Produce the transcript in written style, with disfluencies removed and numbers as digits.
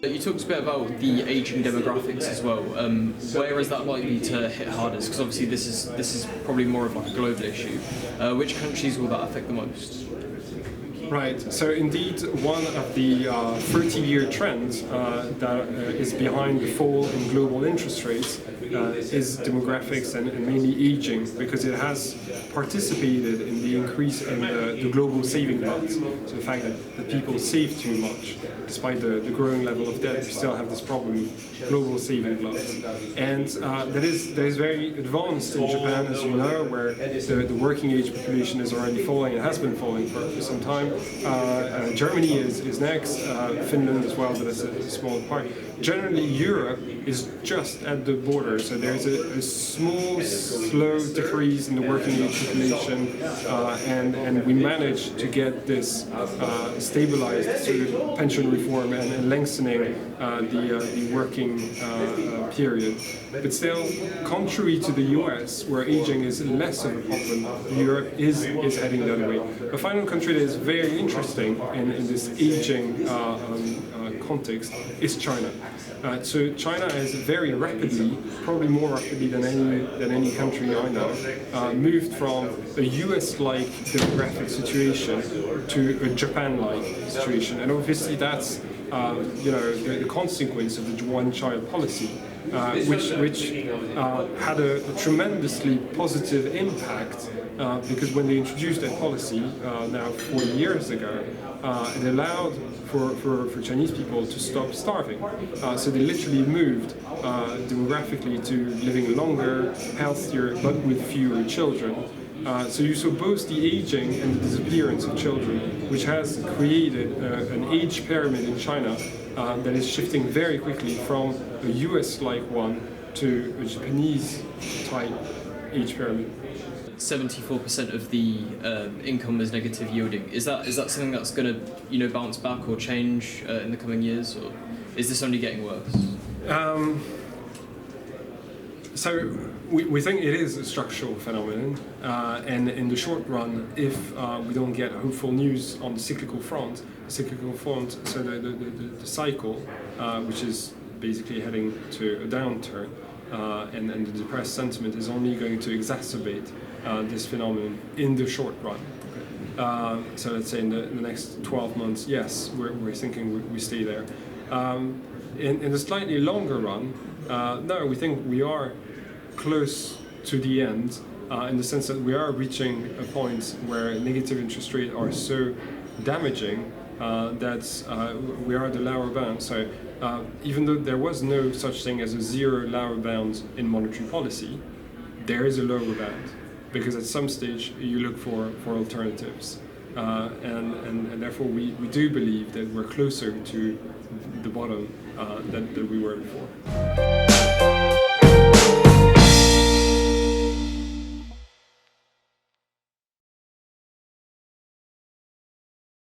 You talked a bit about the ageing demographics as well. Where is that likely to hit hardest? Because obviously this is probably more of like a global issue. Which countries will that affect the most? Right, so indeed one of the 30-year trends that is behind the fall in global interest rates is demographics and mainly aging, because it has participated in the increase in the global saving gluts. So the fact that people save too much, despite the growing level of debt, we still have this problem, global saving gluts. And that is very advanced in Japan, as you know, where the working age population is already falling and has been falling for some time. Germany is next, Finland as well, but it's a small part. Generally, Europe is just at the border, so there's a small, slow decrease in the working age population, and we managed to get this stabilized through pension reform and lengthening the working period. But still, contrary to the US, where aging is less of a problem, Europe is heading the other way. The final country that is very interesting in this aging context is China. So China has very rapidly, probably more rapidly than any country I know, moved from a US-like demographic situation to a Japan-like situation, and obviously that's the consequence of the one-child policy, which had a tremendously positive impact, because when they introduced that policy now 40 years ago, it allowed for Chinese people to stop starving. So they literally moved demographically to living longer, healthier, but with fewer children. So you saw both the aging and the disappearance of children, which has created an age pyramid in China that is shifting very quickly from a US-like one to a Japanese-type age pyramid. 74% of the income is negative yielding. Is that something that's going to bounce back or change in the coming years, or is this only getting worse? So we think it is a structural phenomenon, and in the short run, if we don't get hopeful news on the cyclical front, so the cycle, which is basically heading to a downturn, and the depressed sentiment is only going to exacerbate this phenomenon in the short run. So let's say in the next 12 months, yes, we're thinking we stay there. In the slightly longer run, no, we think we are close to the end, in the sense that we are reaching a point where negative interest rates are so damaging that we are at the lower bound. So even though there was no such thing as a zero lower bound in monetary policy, there is a lower bound, because at some stage you look for alternatives, and therefore we do believe that we're closer to the bottom than we were before.